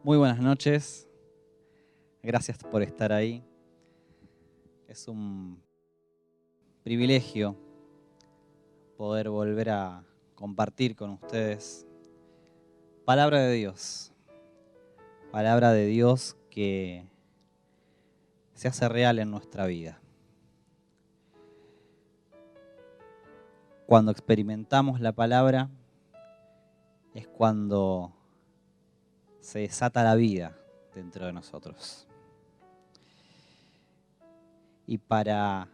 Muy buenas noches, gracias por estar ahí. Es un privilegio poder volver a compartir con ustedes palabra de Dios que se hace real en nuestra vida. Cuando experimentamos la palabra es cuando se desata la vida dentro de nosotros. Y para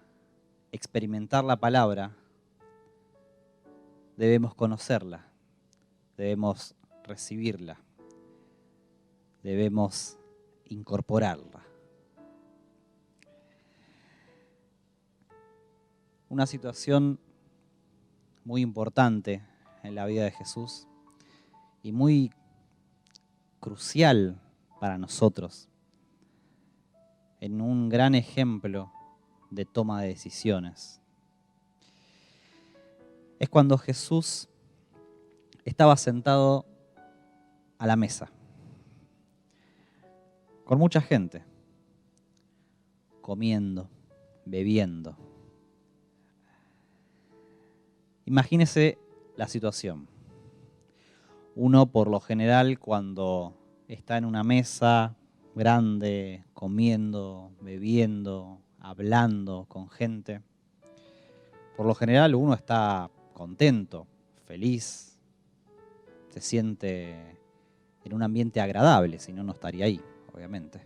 experimentar la palabra debemos conocerla, debemos recibirla, debemos incorporarla. Una situación muy importante en la vida de Jesús y muy crucial para nosotros, en un gran ejemplo de toma de decisiones. Es cuando Jesús estaba sentado a la mesa, con mucha gente, comiendo, bebiendo. Imagínese la situación. Uno, por lo general, cuando está en una mesa grande, comiendo, bebiendo, hablando con gente, por lo general uno está contento, feliz, se siente en un ambiente agradable, si no, no estaría ahí, obviamente.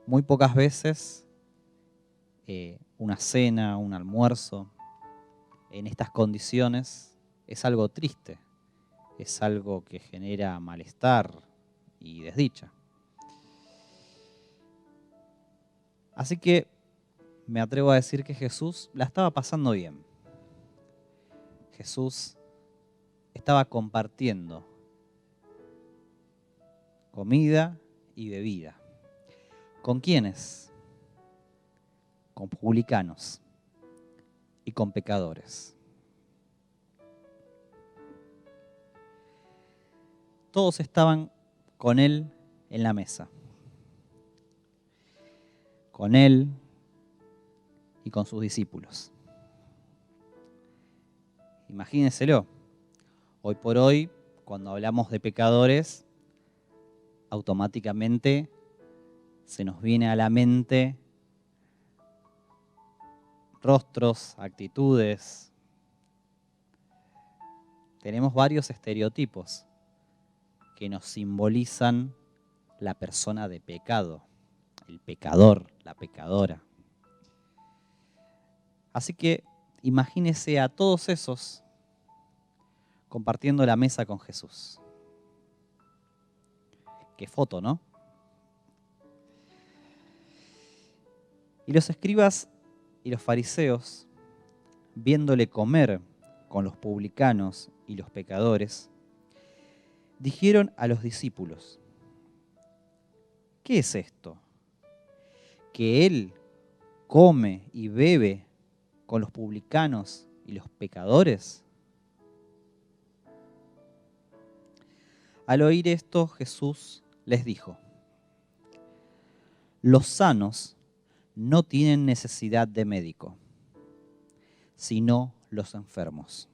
Muy pocas veces una cena, un almuerzo, en estas condiciones es algo triste, es algo que genera malestar y desdicha. Así que me atrevo a decir que Jesús la estaba pasando bien. Jesús estaba compartiendo comida y bebida. ¿Con quiénes? Con publicanos y con pecadores. Todos estaban con él en la mesa. Con él y con sus discípulos. Imagínenselo. Hoy por hoy, cuando hablamos de pecadores, automáticamente se nos viene a la mente rostros, actitudes. Tenemos varios estereotipos que nos simbolizan la persona de pecado, el pecador, la pecadora. Así que imagínese a todos esos compartiendo la mesa con Jesús. Qué foto, ¿no? Y los escribas y los fariseos, viéndole comer con los publicanos y los pecadores, dijeron a los discípulos: ¿qué es esto? ¿Que él come y bebe con los publicanos y los pecadores? Al oír esto, Jesús les dijo: los sanos no tienen necesidad de médico, sino los enfermos.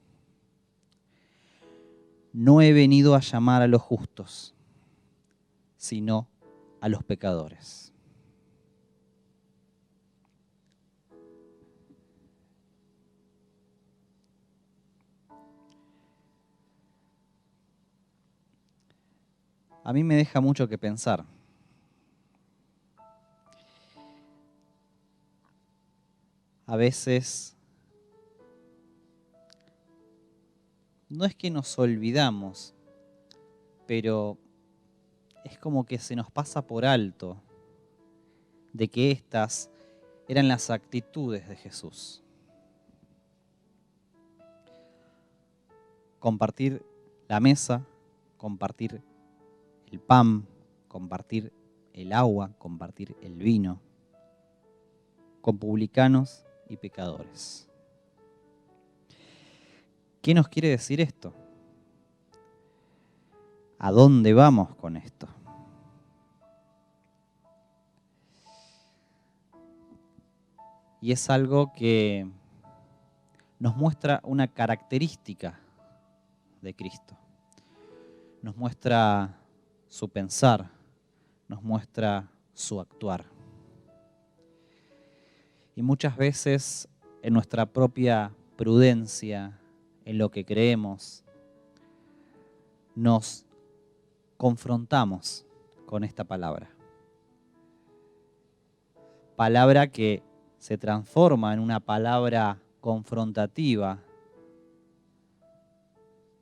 No he venido a llamar a los justos, sino a los pecadores. A mí me deja mucho que pensar. A veces no es que nos olvidamos, pero es como que se nos pasa por alto de que estas eran las actitudes de Jesús. Compartir la mesa, compartir el pan, compartir el agua, compartir el vino, con publicanos y pecadores. ¿Qué nos quiere decir esto? ¿A dónde vamos con esto? Y es algo que nos muestra una característica de Cristo. Nos muestra su pensar, nos muestra su actuar. Y muchas veces en nuestra propia prudencia, en lo que creemos, nos confrontamos con esta palabra. Palabra que se transforma en una palabra confrontativa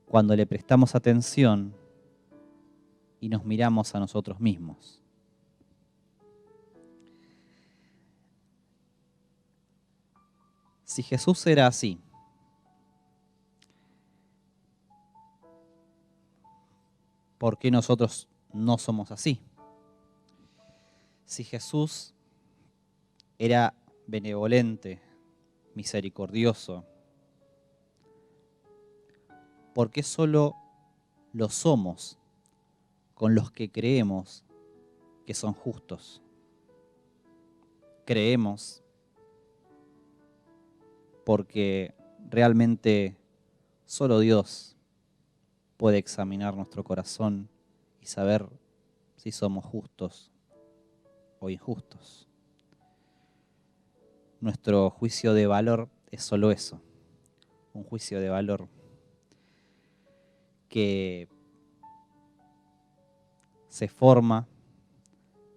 cuando le prestamos atención y nos miramos a nosotros mismos. Si Jesús era así, ¿por qué nosotros no somos así? Si Jesús era benevolente, misericordioso, ¿por qué solo lo somos con los que creemos que son justos? Creemos porque realmente solo Dios puede examinar nuestro corazón y saber si somos justos o injustos. Nuestro juicio de valor es solo eso, un juicio de valor que se forma,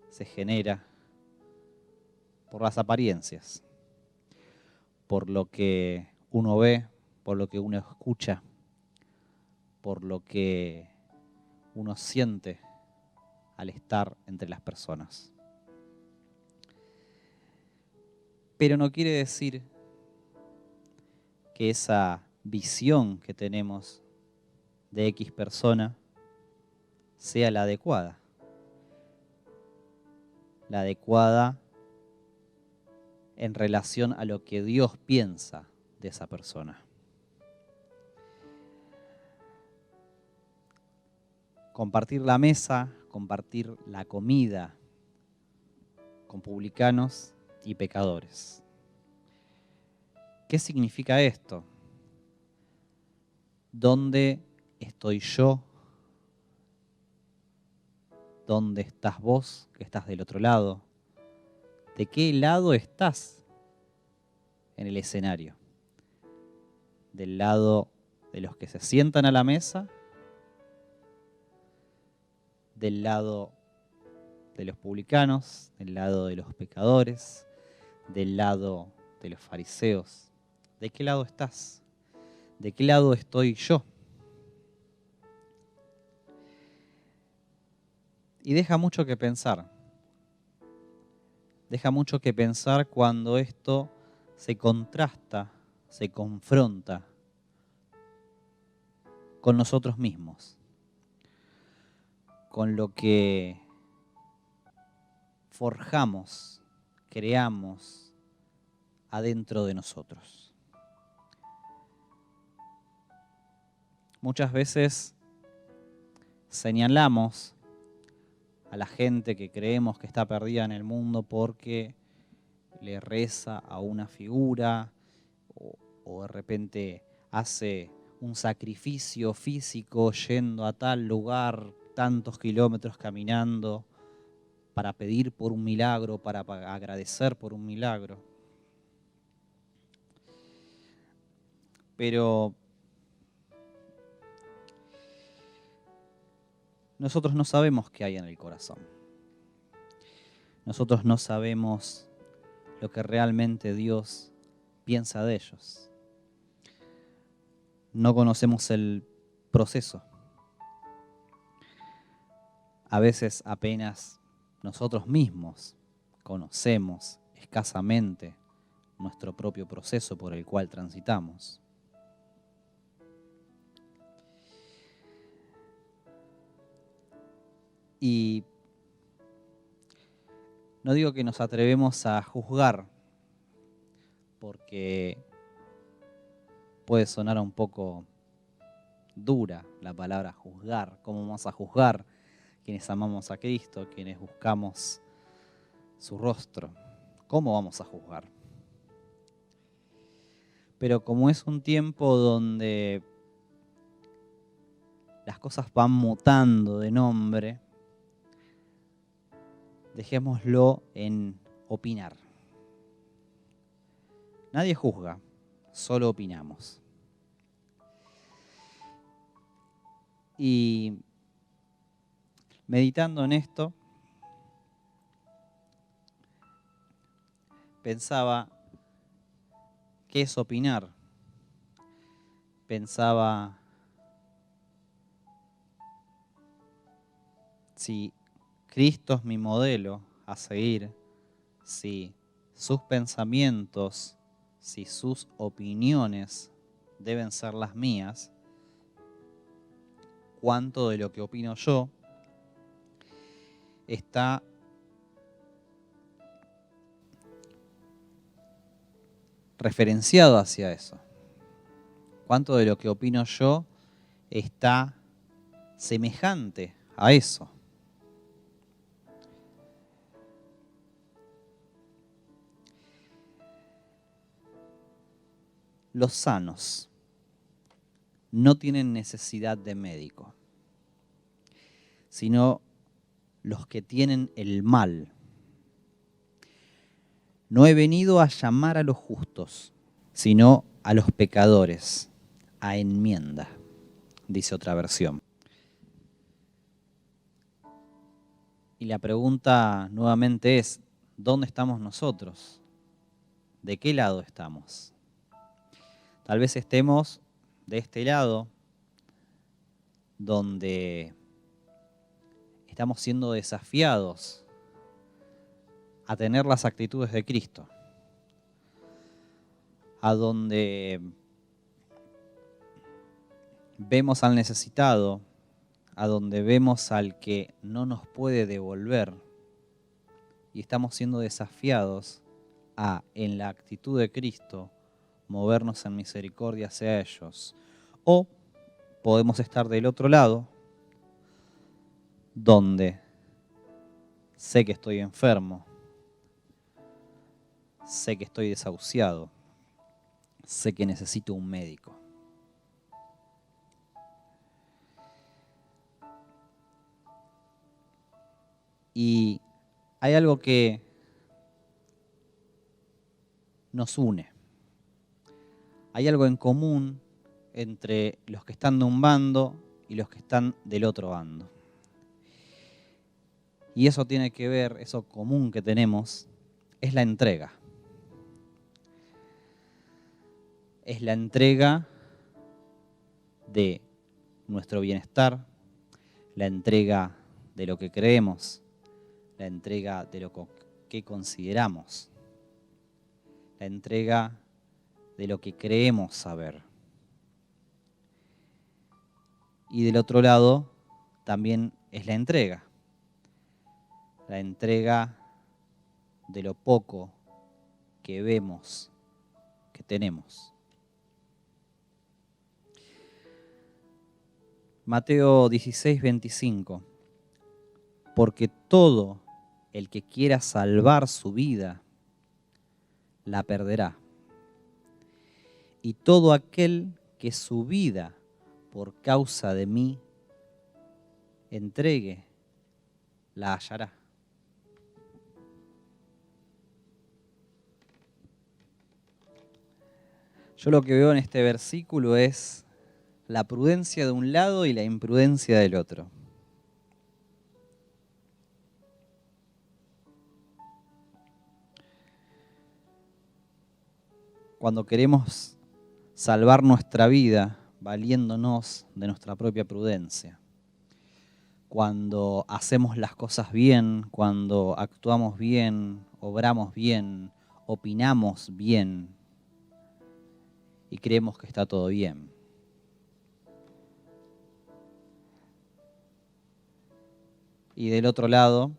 se genera por las apariencias, por lo que uno ve, por lo que uno escucha, por lo que uno siente al estar entre las personas. Pero no quiere decir que esa visión que tenemos de X persona sea la adecuada. La adecuada en relación a lo que Dios piensa de esa persona. Compartir la mesa, compartir la comida con publicanos y pecadores. ¿Qué significa esto? ¿Dónde estoy yo? ¿Dónde estás vos, que estás del otro lado? ¿De qué lado estás en el escenario? ¿Del lado de los que se sientan a la mesa? ¿Del lado de los publicanos? ¿Del lado de los pecadores? ¿Del lado de los fariseos? ¿De qué lado estás? ¿De qué lado estoy yo? Y deja mucho que pensar. Deja mucho que pensar cuando esto se contrasta, se confronta con nosotros mismos, con lo que forjamos, creamos adentro de nosotros. Muchas veces señalamos a la gente que creemos que está perdida en el mundo porque le reza a una figura o de repente hace un sacrificio físico yendo a tal lugar, tantos kilómetros caminando para pedir por un milagro, para agradecer por un milagro. Pero nosotros no sabemos qué hay en el corazón. Nosotros no sabemos lo que realmente Dios piensa de ellos. No conocemos el proceso. A veces apenas nosotros mismos conocemos escasamente nuestro propio proceso por el cual transitamos. Y no digo que nos atrevemos a juzgar, porque puede sonar un poco dura la palabra juzgar. ¿Cómo vamos a juzgar quienes amamos a Cristo, quienes buscamos su rostro? ¿Cómo vamos a juzgar? Pero como es un tiempo donde las cosas van mutando de nombre, dejémoslo en opinar. Nadie juzga, solo opinamos. Y meditando en esto, pensaba, ¿qué es opinar? Pensaba si Cristo es mi modelo a seguir, si sus pensamientos, si sus opiniones deben ser las mías, cuánto de lo que opino yo está referenciado hacia eso. Cuánto de lo que opino yo está semejante a eso. Los sanos no tienen necesidad de médico, sino los que tienen el mal. No he venido a llamar a los justos, sino a los pecadores, a enmienda, dice otra versión. Y la pregunta nuevamente es, ¿dónde estamos nosotros? ¿De qué lado estamos? Tal vez estemos de este lado, donde estamos siendo desafiados a tener las actitudes de Cristo, a donde vemos al necesitado, a donde vemos al que no nos puede devolver, y estamos siendo desafiados a, en la actitud de Cristo, movernos en misericordia hacia ellos. O podemos estar del otro lado, donde sé que estoy enfermo, sé que estoy desahuciado, sé que necesito un médico. Y hay algo que nos une. Hay algo en común entre los que están de un bando y los que están del otro bando. Y eso tiene que ver, eso común que tenemos, es la entrega. Es la entrega de nuestro bienestar, la entrega de lo que creemos, la entrega de lo que consideramos, la entrega de lo que creemos saber. Y del otro lado también es la entrega de lo poco que vemos que tenemos. Mateo 16, 25. Porque todo el que quiera salvar su vida, la perderá. Y todo aquel que su vida por causa de mí entregue, la hallará. Yo lo que veo en este versículo es la prudencia de un lado y la imprudencia del otro. Cuando queremos salvar nuestra vida valiéndonos de nuestra propia prudencia. Cuando hacemos las cosas bien, cuando actuamos bien, obramos bien, opinamos bien y creemos que está todo bien. Y del otro lado,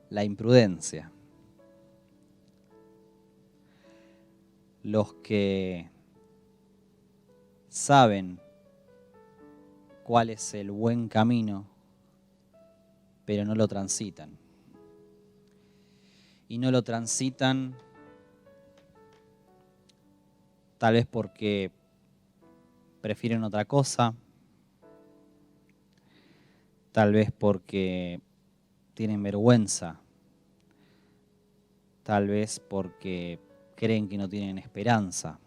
la imprudencia. los que saben cuál es el buen camino, pero no lo transitan. Y no lo transitan tal vez porque prefieren otra cosa, tal vez porque tienen vergüenza, tal vez porque creen que no tienen esperanza.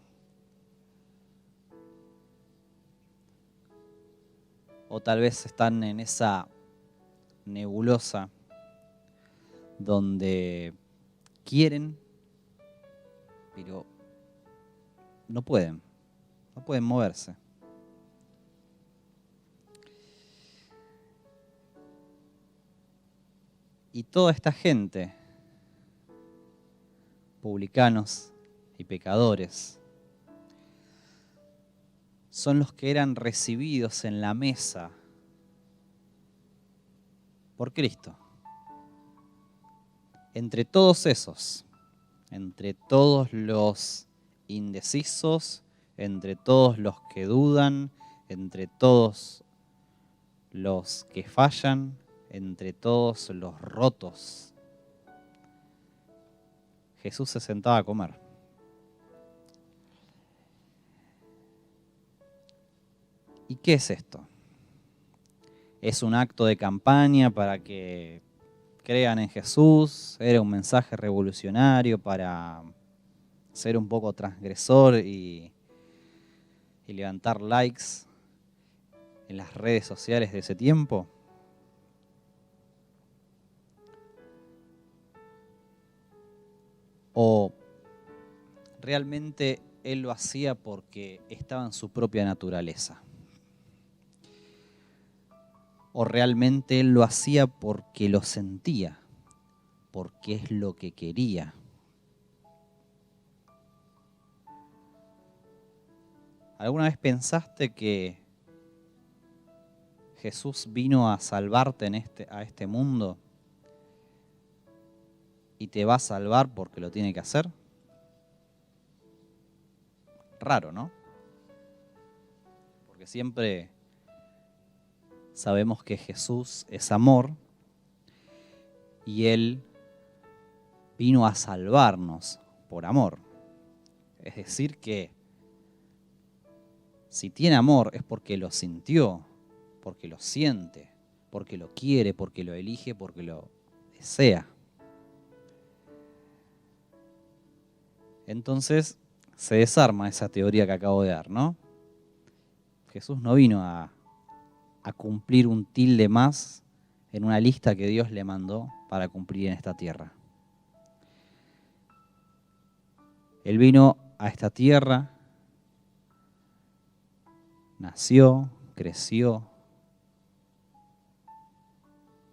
O tal vez están en esa nebulosa donde quieren, pero no pueden moverse. Y toda esta gente, publicanos y pecadores, son los que eran recibidos en la mesa por Cristo. Entre todos esos, entre todos los indecisos, entre todos los que dudan, entre todos los que fallan, entre todos los rotos, Jesús se sentaba a comer. ¿Y qué es esto? ¿Es un acto de campaña para que crean en Jesús? ¿Era un mensaje revolucionario para ser un poco transgresor y levantar likes en las redes sociales de ese tiempo? ¿O realmente él lo hacía porque estaba en su propia naturaleza? ¿O realmente él lo hacía porque lo sentía, porque es lo que quería? ¿Alguna vez pensaste que Jesús vino a salvarte a este mundo y te va a salvar porque lo tiene que hacer? Raro, ¿no? Porque siempre sabemos que Jesús es amor y Él vino a salvarnos por amor. Es decir que si tiene amor es porque lo sintió, porque lo siente, porque lo quiere, porque lo elige, porque lo desea. Entonces se desarma esa teoría que acabo de dar, ¿no? Jesús no vino a cumplir un tilde más en una lista que Dios le mandó para cumplir en esta tierra. Él vino a esta tierra, nació, creció,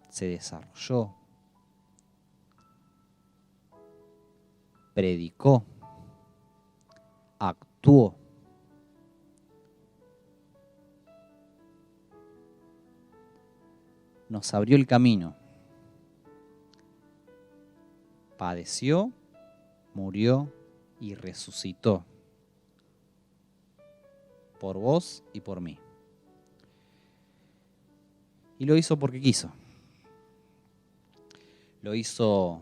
se desarrolló, predicó, actuó. Nos abrió el camino. Padeció, murió y resucitó. Por vos y por mí. Y lo hizo porque quiso. Lo hizo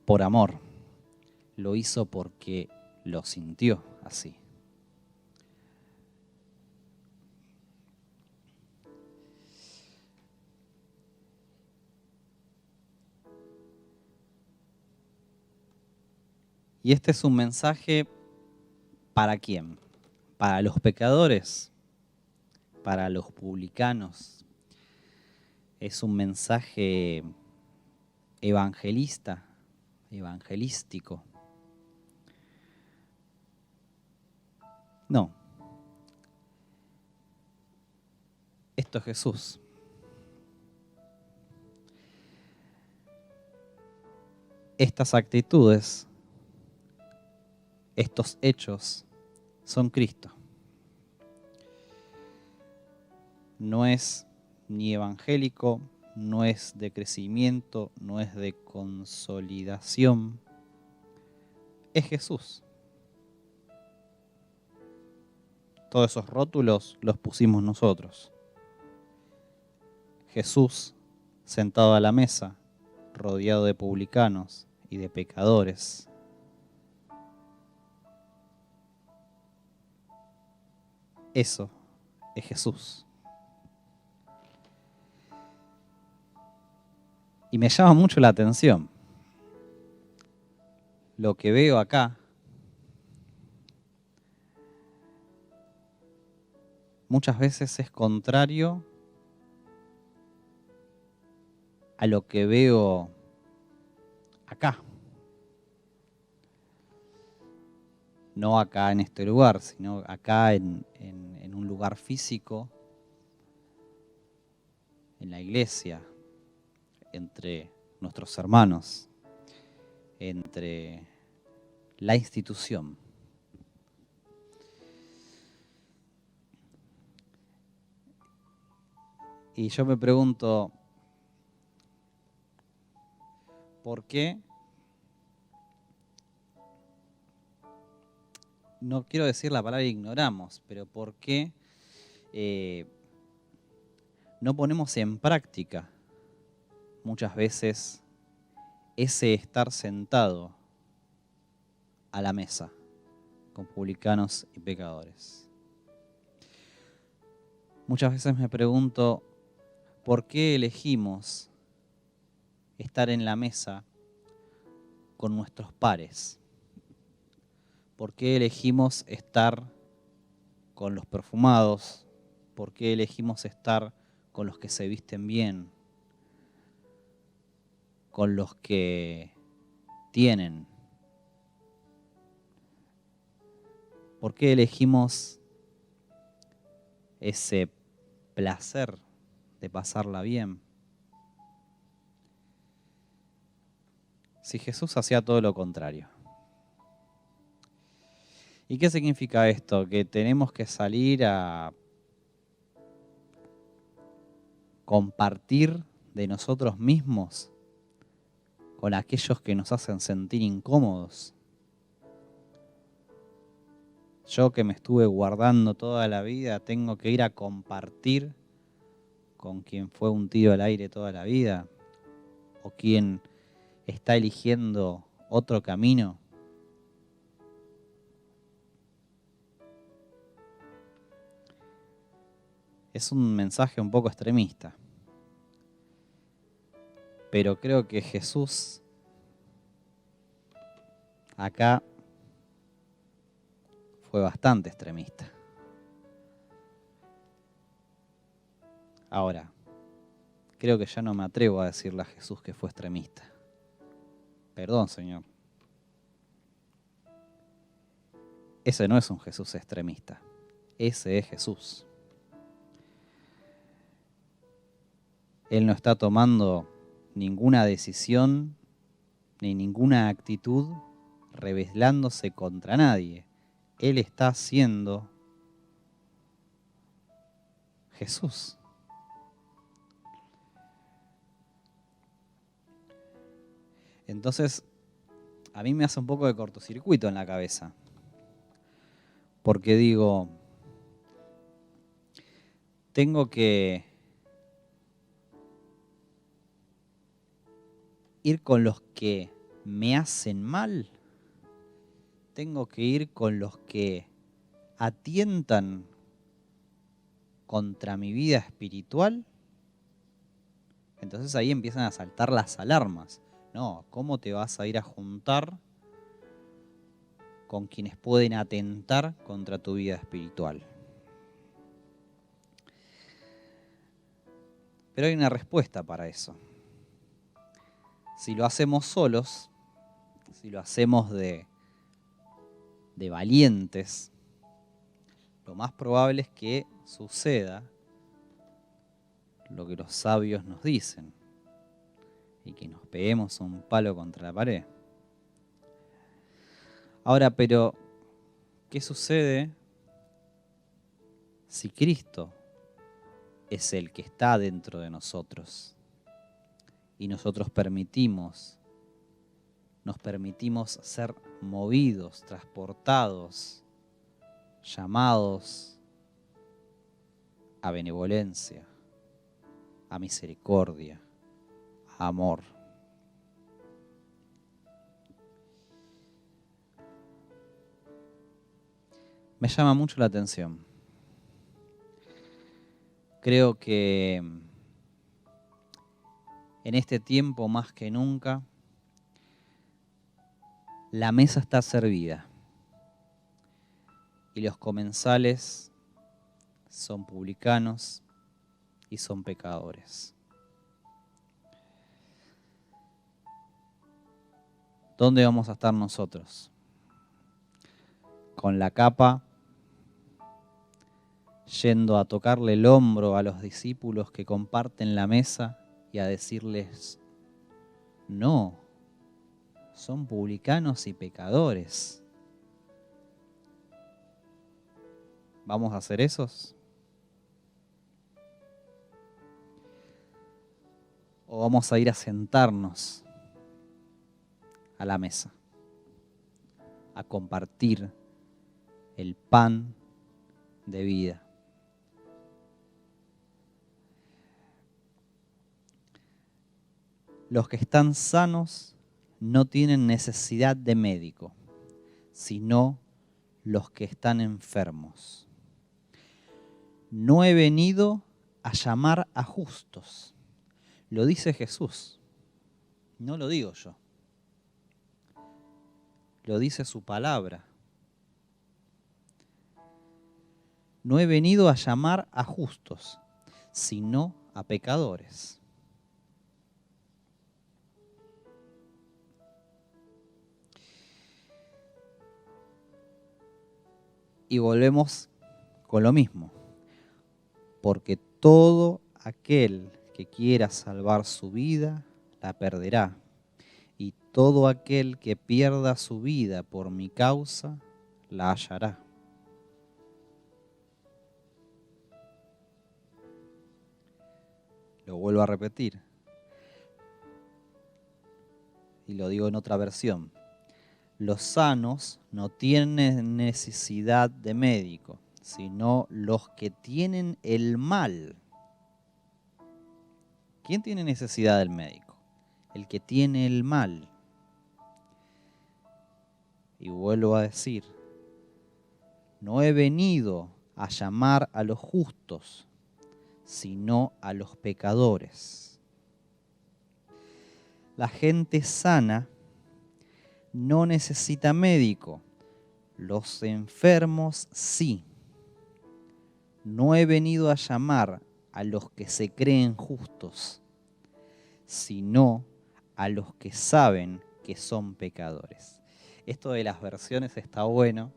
por amor. Lo hizo porque lo sintió así. Y este es un mensaje ¿para quién? Para los pecadores, para los publicanos. Es un mensaje evangelista, evangelístico. No. Esto es Jesús. Estas actitudes, estos hechos, son Cristo. No es ni evangélico, no es de crecimiento, no es de consolidación. Es Jesús. todos esos rótulos los pusimos nosotros. Jesús sentado a la mesa, rodeado de publicanos y de pecadores. Eso es Jesús. Y me llama mucho la atención lo que veo acá. Muchas veces es contrario a lo que veo acá. No acá en este lugar, sino acá en un lugar físico, en la iglesia, entre nuestros hermanos, entre la institución. Y yo me pregunto, ¿por qué? No quiero decir la palabra ignoramos, pero ¿por qué no ponemos en práctica muchas veces ese estar sentado a la mesa con publicanos y pecadores? Muchas veces me pregunto, ¿por qué elegimos estar en la mesa con nuestros pares? ¿Por qué elegimos estar con los perfumados? ¿Por qué elegimos estar con los que se visten bien? Con los que tienen. ¿Por qué elegimos ese placer de pasarla bien? Si Jesús hacía todo lo contrario. ¿Y qué significa esto? Que tenemos que salir a compartir de nosotros mismos con aquellos que nos hacen sentir incómodos. Yo que me estuve guardando toda la vida, tengo que ir a compartir con quien fue un tiro al aire toda la vida, o quien está eligiendo otro camino. Es un mensaje un poco extremista, pero creo que Jesús acá fue bastante extremista. Ahora, creo que ya no me atrevo a decirle a Jesús que fue extremista. Perdón, Señor. Ese no es un Jesús extremista. Ese es Jesús. Él no está tomando ninguna decisión ni ninguna actitud rebelándose contra nadie. Él está siendo Jesús. Entonces, a mí me hace un poco de cortocircuito en la cabeza. Porque digo, tengo que ir con los que me hacen mal. Tengo que ir con los que atientan contra mi vida espiritual. Entonces ahí empiezan a saltar las alarmas. No, ¿cómo te vas a ir a juntar con quienes pueden atentar contra tu vida espiritual? Pero hay una respuesta para eso. Si lo hacemos solos, si lo hacemos de valientes, lo más probable es que suceda lo que los sabios nos dicen y que nos peguemos un palo contra la pared. Ahora, pero, ¿qué sucede si Cristo es el que está dentro de nosotros y nosotros nos permitimos ser movidos, transportados, llamados a benevolencia, a misericordia, a amor. Me llama mucho la atención. Creo que en este tiempo más que nunca, la mesa está servida y los comensales son publicanos y son pecadores. ¿Dónde vamos a estar nosotros? Con la capa, yendo a tocarle el hombro a los discípulos que comparten la mesa y a decirles, no, son publicanos y pecadores. ¿Vamos a hacer esos? ¿O vamos a ir a sentarnos a la mesa, a compartir el pan de vida? Los que están sanos no tienen necesidad de médico, sino los que están enfermos. No he venido a llamar a justos. Lo dice Jesús, no lo digo yo. Lo dice su palabra. No he venido a llamar a justos, sino a pecadores. Y volvemos con lo mismo, porque todo aquel que quiera salvar su vida, la perderá. Y todo aquel que pierda su vida por mi causa, la hallará. Lo vuelvo a repetir. Y lo digo en otra versión. Los sanos no tienen necesidad de médico, sino los que tienen el mal. ¿Quién tiene necesidad del médico? El que tiene el mal. Y vuelvo a decir, no he venido a llamar a los justos, sino a los pecadores. La gente sana no necesita médico, los enfermos sí. No he venido a llamar a los que se creen justos, sino a los que saben que son pecadores. Esto de las versiones está bueno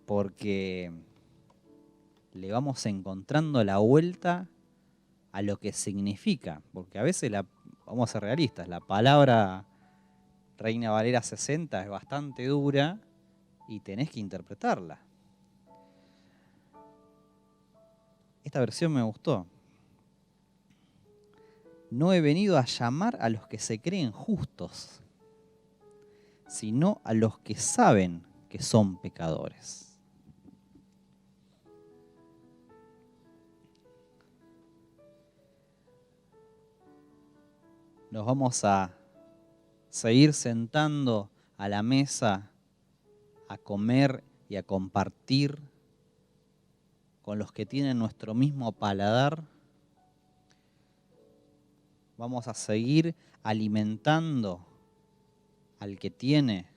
porque le vamos encontrando la vuelta a lo que significa, porque a veces, vamos a ser realistas, la palabra Reina Valera 60 es bastante dura y tenés que interpretarla. Esta versión me gustó. No he venido a llamar a los que se creen justos, sino a los que saben que son pecadores. Nos vamos a seguir sentando a la mesa a comer y a compartir con los que tienen nuestro mismo paladar. Vamos a seguir alimentando al que tiene.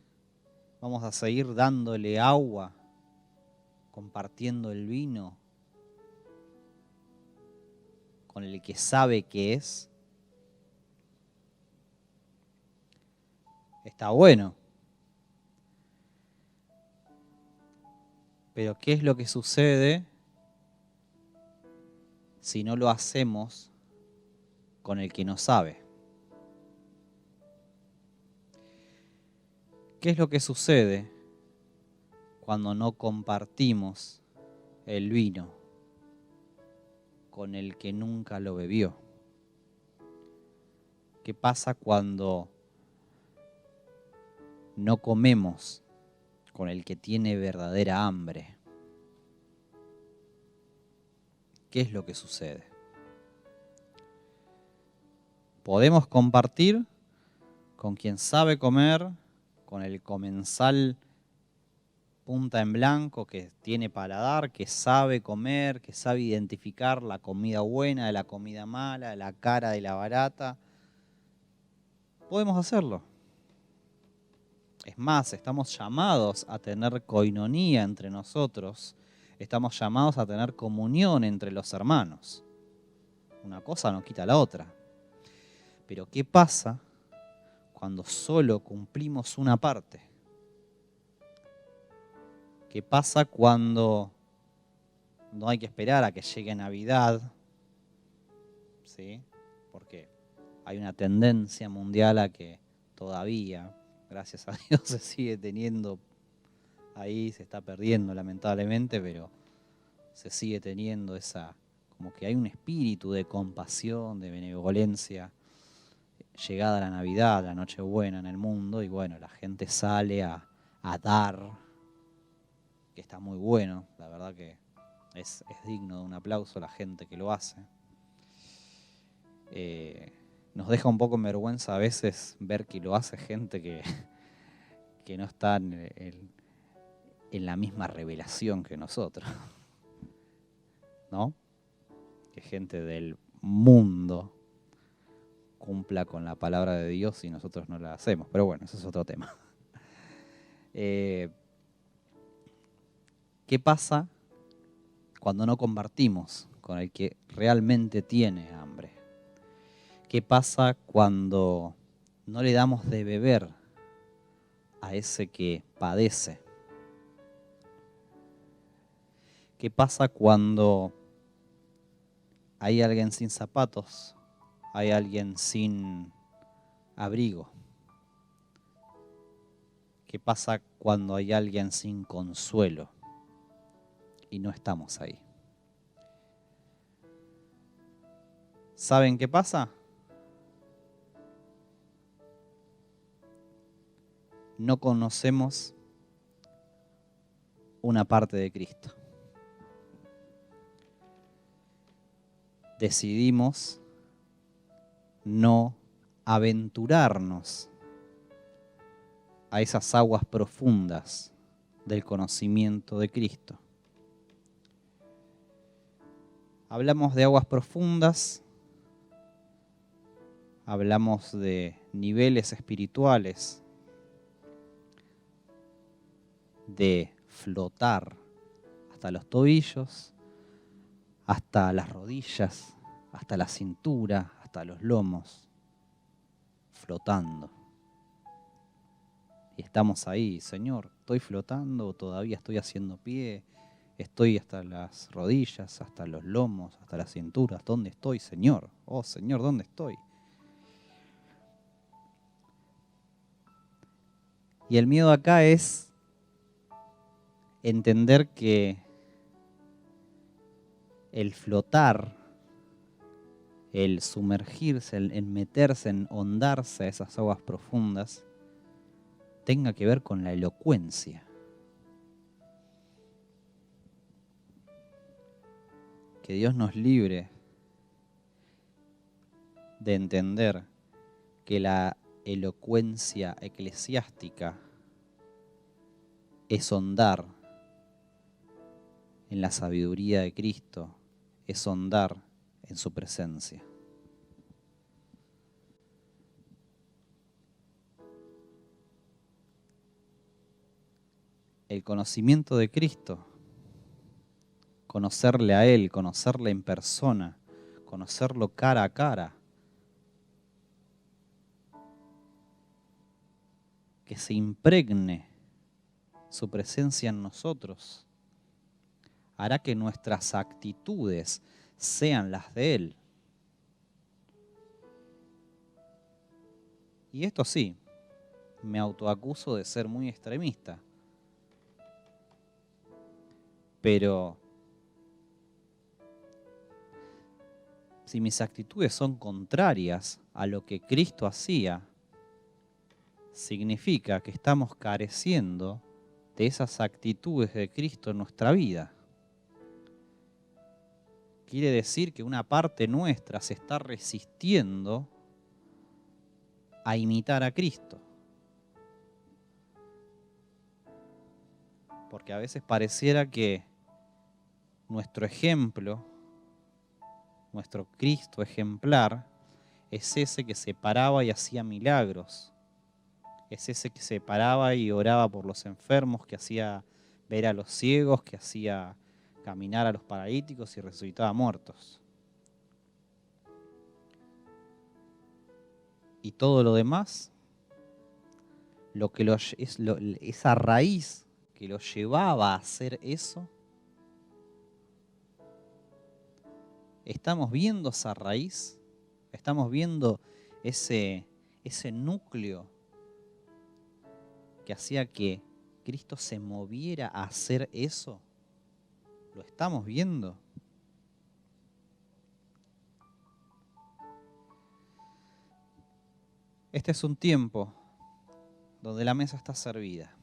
Vamos a seguir dándole agua, compartiendo el vino con el que sabe qué es. Está bueno. Pero ¿qué es lo que sucede si no lo hacemos con el que no sabe? ¿Qué es lo que sucede cuando no compartimos el vino con el que nunca lo bebió? ¿Qué pasa cuando no comemos con el que tiene verdadera hambre? ¿qué es lo que sucede? Podemos compartir con quien sabe comer, con el comensal punta en blanco, que tiene paladar, que sabe comer, que sabe identificar la comida buena de la comida mala, la cara de la barata. Podemos hacerlo. Es más, estamos llamados a tener coinonía entre nosotros. Estamos llamados a tener comunión entre los hermanos. Una cosa no quita la otra. Pero ¿qué pasa cuando solo cumplimos una parte? ¿Qué pasa cuando no hay que esperar a que llegue Navidad? ¿Sí? Porque hay una tendencia mundial a que todavía, gracias a Dios, se sigue teniendo ahí, se está perdiendo lamentablemente, pero se sigue teniendo esa, como que hay un espíritu de compasión, de benevolencia, llegada la Navidad, la Nochebuena en el mundo, y bueno, la gente sale a dar, que está muy bueno, la verdad que es digno de un aplauso la gente que lo hace. Nos deja un poco en vergüenza a veces ver que lo hace gente que no está en la misma revelación que nosotros, ¿no? Que gente del mundo cumpla con la palabra de Dios y nosotros no la hacemos. Pero bueno, ese es otro tema. ¿Qué pasa cuando no compartimos con el que realmente tiene hambre? ¿Qué pasa cuando no le damos de beber a ese que padece? ¿Qué pasa cuando hay alguien sin zapatos? Hay alguien sin abrigo. ¿Qué pasa cuando hay alguien sin consuelo y no estamos ahí? ¿Saben qué pasa? No conocemos una parte de Cristo. Decidimos no aventurarnos a esas aguas profundas del conocimiento de Cristo. Hablamos de aguas profundas, hablamos de niveles espirituales, de flotar hasta los tobillos, hasta las rodillas, hasta la cintura, hasta los lomos, flotando. Y estamos ahí, Señor, ¿estoy flotando o todavía estoy haciendo pie? Estoy hasta las rodillas, hasta los lomos, hasta las cinturas. ¿Dónde estoy, Señor? Oh, Señor, ¿dónde estoy? Y el miedo acá es entender que el flotar, el sumergirse, el meterse, en hondarse a esas aguas profundas, tenga que ver con la elocuencia. Que Dios nos libre de entender que la elocuencia eclesiástica es hondar en la sabiduría de Cristo, es hondar en su presencia. El conocimiento de Cristo, conocerle a Él, conocerle en persona, conocerlo cara a cara, que se impregne su presencia en nosotros, hará que nuestras actitudes sean las de Él. Y esto sí, me autoacuso de ser muy extremista, pero si mis actitudes son contrarias a lo que Cristo hacía, significa que estamos careciendo de esas actitudes de Cristo en nuestra vida. quiere decir que una parte nuestra se está resistiendo a imitar a Cristo. Porque a veces pareciera que nuestro ejemplo, nuestro Cristo ejemplar, es ese que se paraba y hacía milagros. Es ese que se paraba y oraba por los enfermos, que hacía ver a los ciegos, que hacía caminar a los paralíticos y resucitaba muertos. Y todo lo demás, esa raíz que lo llevaba a hacer eso, estamos viendo esa raíz, estamos viendo ese núcleo que hacía que Cristo se moviera a hacer eso. ¿Lo estamos viendo? Este es un tiempo donde la mesa está servida.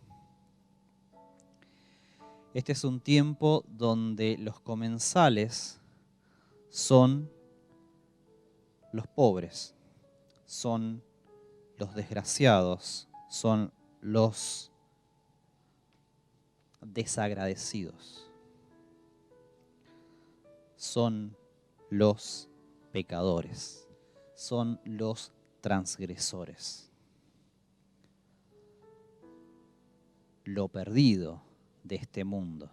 Este es un tiempo donde los comensales son los pobres, son los desgraciados, son los desagradecidos, son los pecadores, son los transgresores. Lo perdido de este mundo.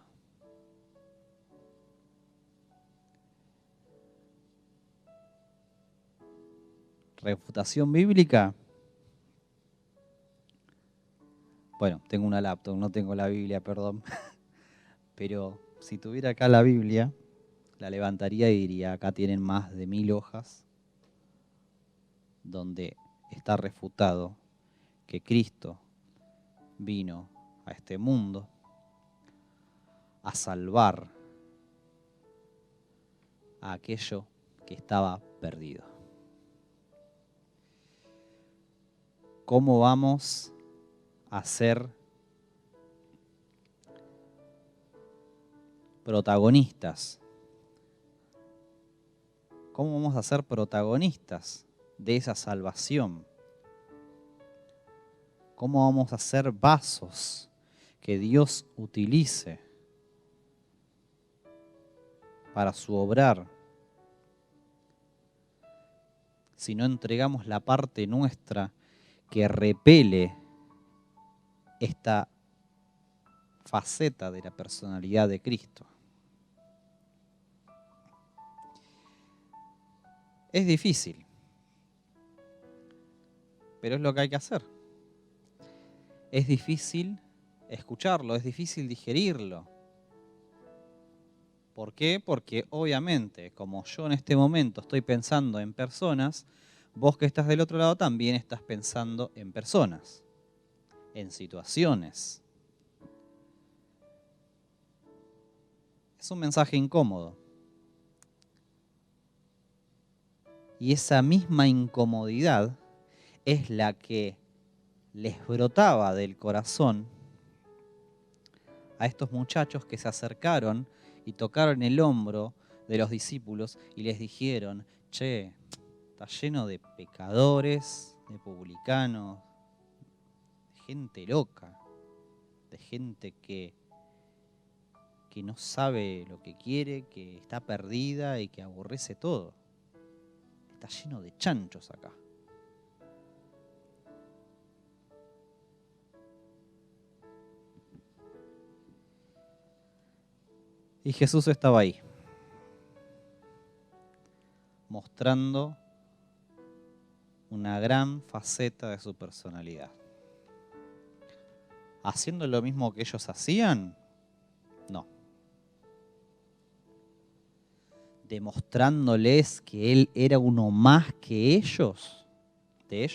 Refutación bíblica. Bueno, tengo una laptop, no tengo la Biblia, perdón. Pero si tuviera acá la Biblia, la levantaría y diría, acá tienen más de 1000 hojas, donde está refutado que Cristo vino a este mundo a salvar a aquello que estaba perdido. ¿Cómo vamos a ser protagonistas? ¿Cómo vamos a ser protagonistas de esa salvación? ¿Cómo vamos a ser vasos que Dios utilice para su obrar si no entregamos la parte nuestra que repele esta faceta de la personalidad de Cristo? Es difícil, pero es lo que hay que hacer. Es difícil escucharlo, es difícil digerirlo. ¿Por qué? Porque obviamente, como yo en este momento estoy pensando en personas, vos que estás del otro lado también estás pensando en personas, en situaciones. Es un mensaje incómodo. Y esa misma incomodidad es la que les brotaba del corazón a estos muchachos que se acercaron y tocaron el hombro de los discípulos y les dijeron, che, está lleno de pecadores, de publicanos, de gente loca, de gente que no sabe lo que quiere, que está perdida y que aborrece todo. Está lleno de chanchos acá. Y Jesús estaba ahí, mostrando una gran faceta de su personalidad. ¿Haciendo lo mismo que ellos hacían? No. Demostrándoles que Él era uno más que ellos, que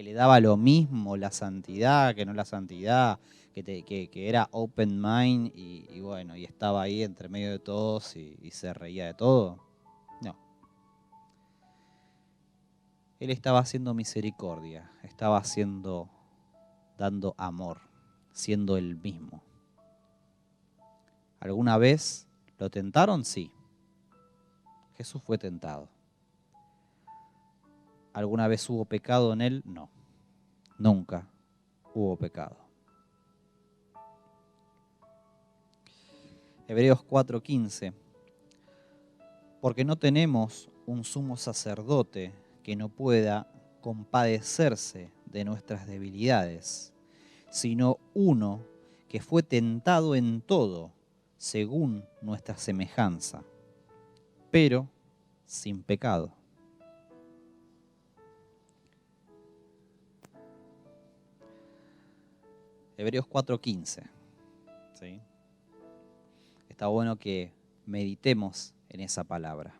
le daba lo mismo la santidad que no la santidad, que era open mind y bueno, y estaba ahí entre medio de todos y se reía de todo. No. Él estaba haciendo misericordia, estaba dando amor, siendo Él mismo. ¿Alguna vez ¿Lo tentaron? Sí. Jesús fue tentado. ¿Alguna vez hubo pecado en él? No. Nunca hubo pecado. Hebreos 4:15. Porque no tenemos un sumo sacerdote que no pueda compadecerse de nuestras debilidades, sino uno que fue tentado en todo, según nuestra semejanza, pero sin pecado. Hebreos 4:15. ¿Sí? Está bueno que meditemos en esa palabra.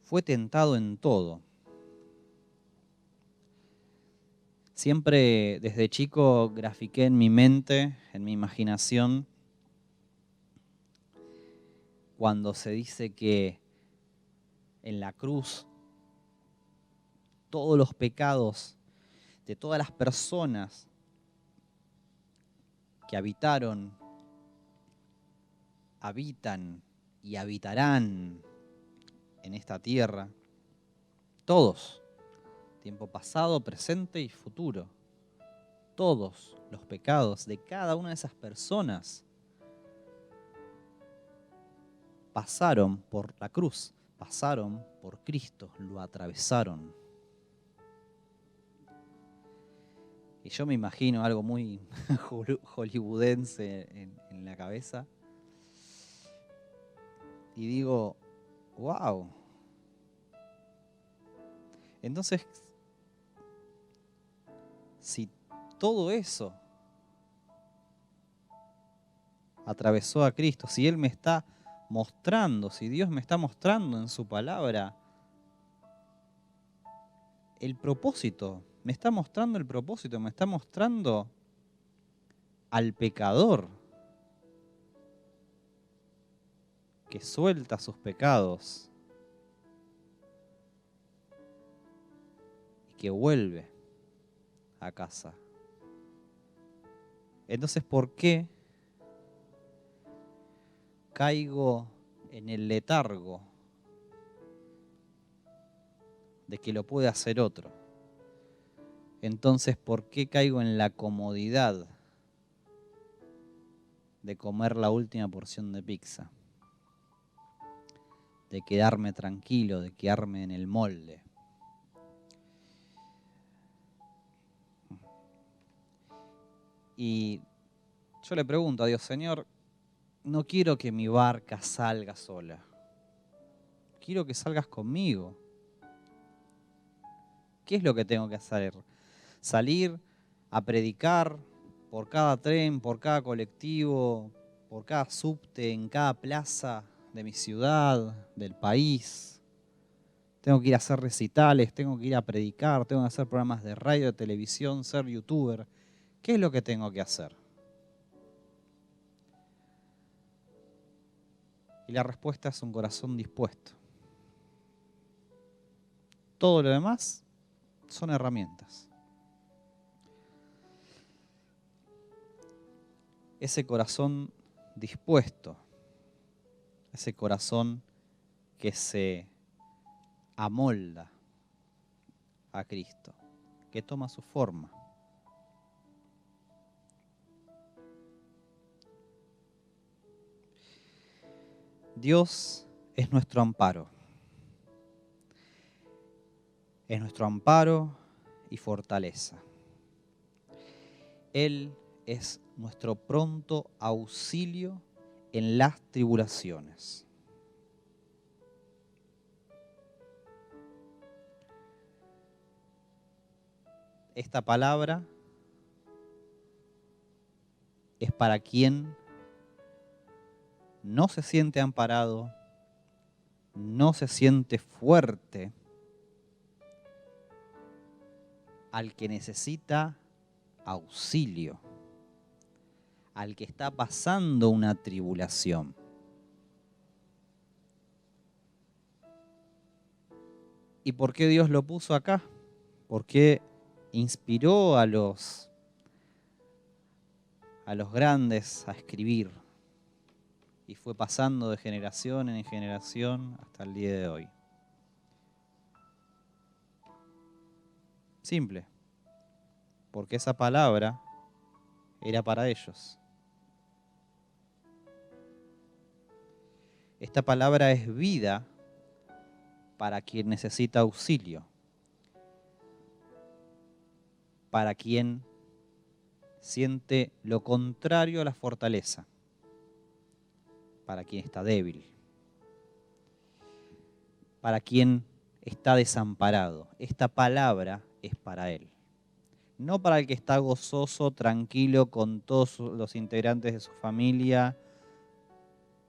Fue tentado en todo. Siempre desde chico grafiqué en mi mente, en mi imaginación, cuando se dice que en la cruz todos los pecados de todas las personas que habitaron, habitan y habitarán en esta tierra, todos, tiempo pasado, presente y futuro, todos los pecados de cada una de esas personas pasaron por la cruz, pasaron por Cristo, lo atravesaron. Y yo me imagino algo muy hollywoodense en la cabeza. Y digo, wow. Entonces, si todo eso atravesó a Cristo, si Él me está mostrando, si Dios me está mostrando en su palabra el propósito, me está mostrando el propósito, me está mostrando al pecador que suelta sus pecados y que vuelve a casa. Entonces, ¿por qué caigo en el letargo de que lo puede hacer otro? Entonces, ¿por qué caigo en la comodidad de comer la última porción de pizza? De quedarme tranquilo, de quedarme en el molde. Y yo le pregunto a Dios, Señor, no quiero que mi barca salga sola. Quiero que salgas conmigo. ¿Qué es lo que tengo que hacer? Salir a predicar por cada tren, por cada colectivo, por cada subte, en cada plaza de mi ciudad, del país. Tengo que ir a hacer recitales, tengo que ir a predicar, tengo que hacer programas de radio, de televisión, ser youtuber. ¿Qué es lo que tengo que hacer? Y la respuesta es un corazón dispuesto. Todo lo demás son herramientas. Ese corazón dispuesto, ese corazón que se amolda a Cristo, que toma su forma. Dios es nuestro amparo. Es nuestro amparo y fortaleza. Él es nuestro pronto auxilio en las tribulaciones. Esta palabra es para quien no se siente amparado, no se siente fuerte, al que necesita auxilio, al que está pasando una tribulación. ¿Y por qué Dios lo puso acá? ¿Por qué inspiró a los a los grandes a escribir. Y fue pasando de generación en generación hasta el día de hoy. Simple, porque esa palabra era para ellos. Esta palabra es vida para quien necesita auxilio, para quien siente lo contrario a la fortaleza, para quien está débil, para quien está desamparado. Esta palabra es para él. No para el que está gozoso, tranquilo con todos los integrantes de su familia,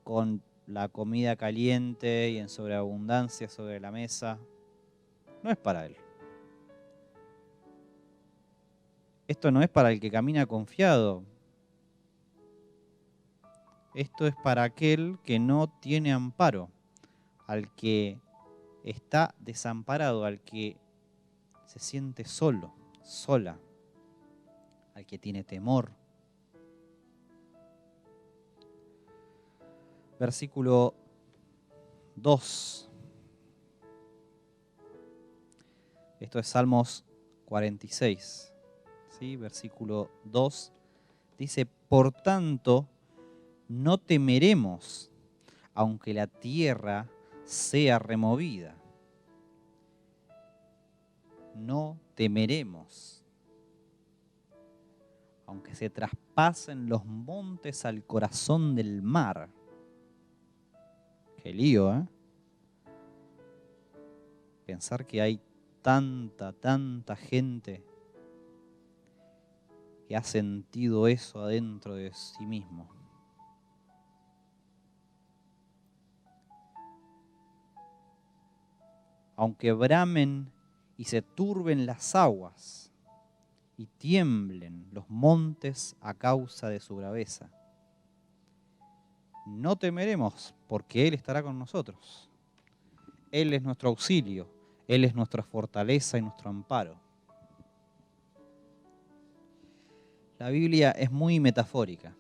con la comida caliente y en sobreabundancia sobre la mesa. No es para él. Esto no es para el que camina confiado. Esto es para aquel que no tiene amparo, al que está desamparado, al que se siente solo, sola, al que tiene temor. Versículo 2. Esto es Salmos 46. ¿Sí? Versículo 2. Dice, por tanto, no temeremos, aunque la tierra sea removida. No temeremos, aunque se traspasen los montes al corazón del mar. Qué lío, ¿eh? Pensar que hay tanta gente que ha sentido eso adentro de sí mismo. Aunque bramen y se turben las aguas y tiemblen los montes a causa de su braveza, no temeremos porque Él estará con nosotros. Él es nuestro auxilio, Él es nuestra fortaleza y nuestro amparo. La Biblia es muy metafórica.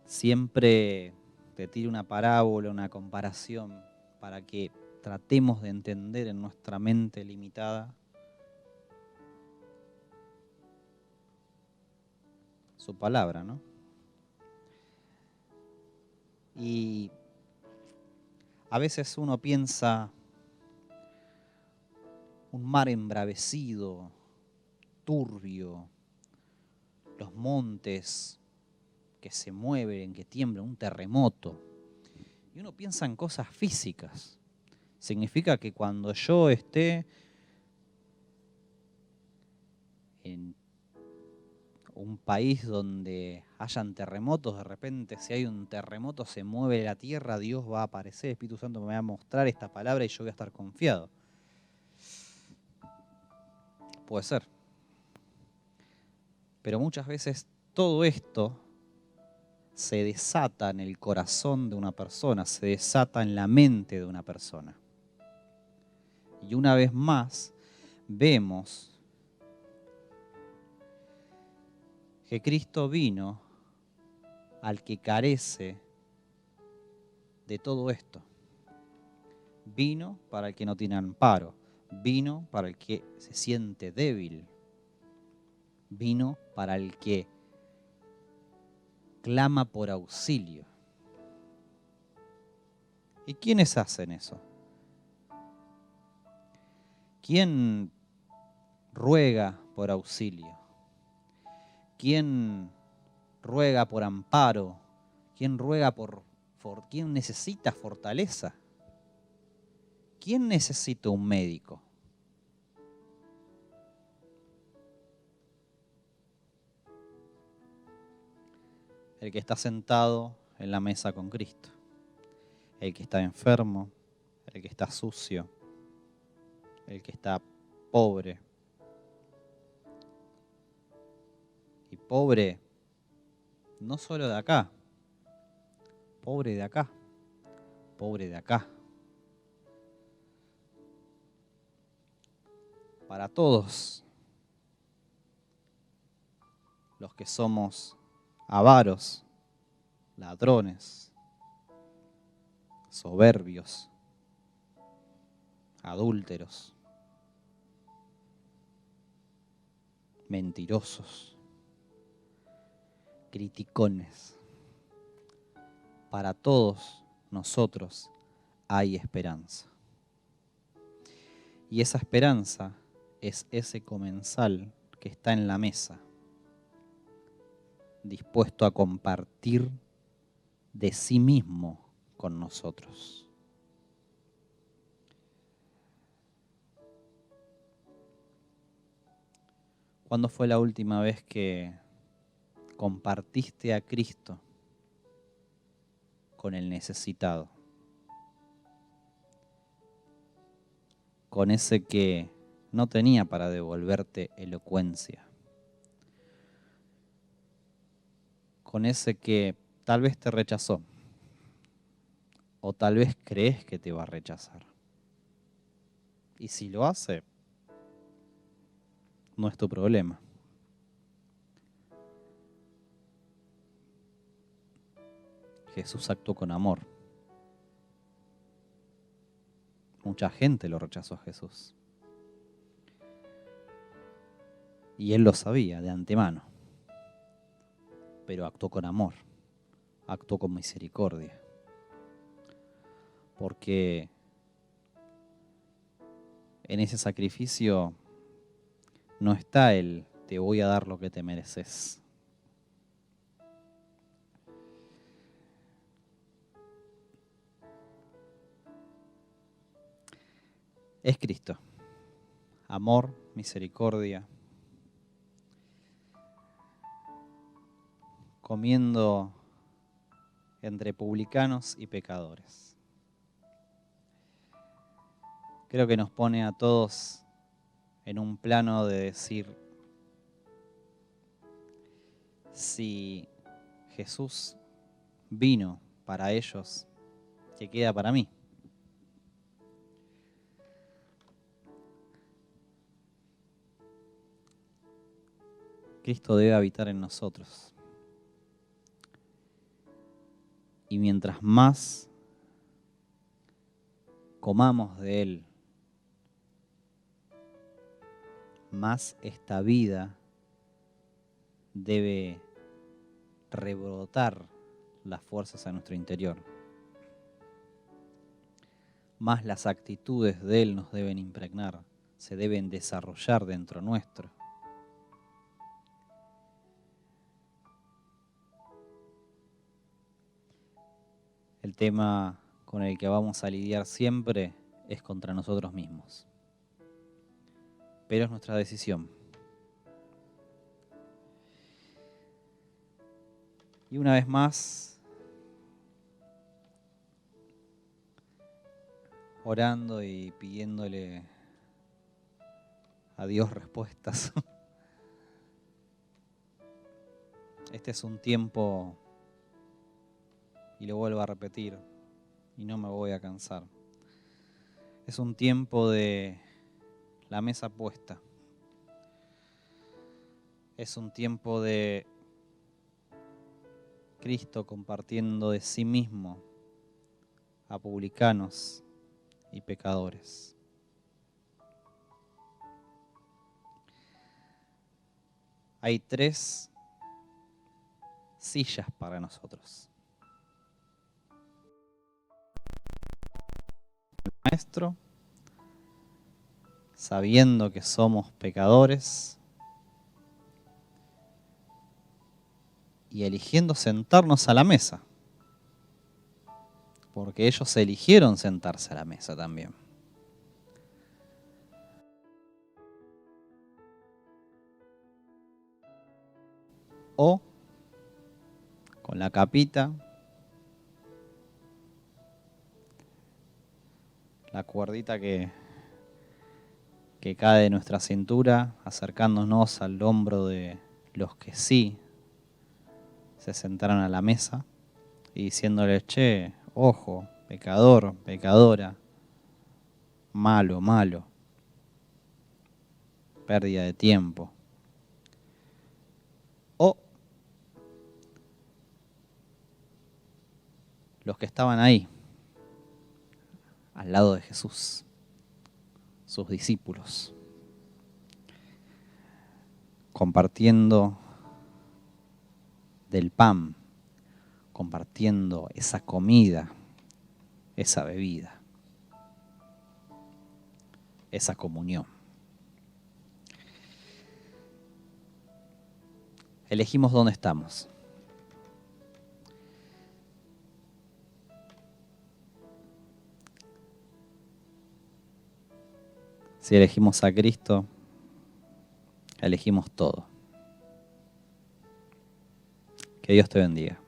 Siempre te tira una parábola, una comparación, para que tratemos de entender en nuestra mente limitada su palabra, ¿no? Y a veces uno piensa un mar embravecido, turbio, los montes que se mueven, que tiemblan, un terremoto. Y uno piensa en cosas físicas. Significa que cuando yo esté en un país donde hayan terremotos, de repente si hay un terremoto se mueve la tierra, Dios va a aparecer, el Espíritu Santo me va a mostrar esta palabra y yo voy a estar confiado. Puede ser. Pero muchas veces todo esto se desata en el corazón de una persona, se desata en la mente de una persona. Y una vez más vemos que Cristo vino al que carece de todo esto. Vino para el que no tiene amparo. Vino para el que se siente débil. Vino para el que clama por auxilio. ¿Y quiénes hacen eso? ¿Quién ruega por auxilio? ¿Quién ruega por amparo? ¿Quién ruega quién necesita fortaleza? ¿Quién necesita un médico? El que está sentado en la mesa con Cristo. El que está enfermo, el que está sucio, el que está pobre. Y pobre no solo de acá, pobre de acá, pobre de acá. Para todos los que somos avaros, ladrones, soberbios, adúlteros, mentirosos, criticones. Para todos nosotros hay esperanza. Y esa esperanza es ese comensal que está en la mesa, dispuesto a compartir de sí mismo con nosotros. ¿Cuándo fue la última vez que compartiste a Cristo con el necesitado? Con ese que no tenía para devolverte elocuencia. Con ese que tal vez te rechazó. O tal vez crees que te va a rechazar. Y si lo hace, no es tu problema. Jesús actuó con amor. Mucha gente lo rechazó a Jesús. Y él lo sabía de antemano. Pero actuó con amor. Actuó con misericordia. Porque en ese sacrificio no está el te voy a dar lo que te mereces. Es Cristo. Amor, misericordia. Comiendo entre publicanos y pecadores. Creo que nos pone a todos en un plano de decir, si Jesús vino para ellos, ¿qué queda para mí? Cristo debe habitar en nosotros. Y mientras más comamos de Él, más esta vida debe rebrotar las fuerzas a nuestro interior. Más las actitudes de Él nos deben impregnar, se deben desarrollar dentro nuestro. El tema con el que vamos a lidiar siempre es contra nosotros mismos. Pero es nuestra decisión. Y una vez más, orando y pidiéndole a Dios respuestas. Este es un tiempo, y lo vuelvo a repetir, y no me voy a cansar. Es un tiempo de la mesa puesta. Es un tiempo de Cristo compartiendo de sí mismo a publicanos y pecadores. Hay 3 sillas para nosotros. El Maestro, sabiendo que somos pecadores y eligiendo sentarnos a la mesa, porque ellos eligieron sentarse a la mesa también. O con la capita, la cuerdita que cae de nuestra cintura, acercándonos al hombro de los que sí se sentaron a la mesa y diciéndoles, che, ojo, pecador, pecadora, malo, malo, pérdida de tiempo. O los que estaban ahí, al lado de Jesús, sus discípulos, compartiendo del pan, compartiendo esa comida, esa bebida, esa comunión. Elegimos dónde estamos. Si elegimos a Cristo, elegimos todo. Que Dios te bendiga.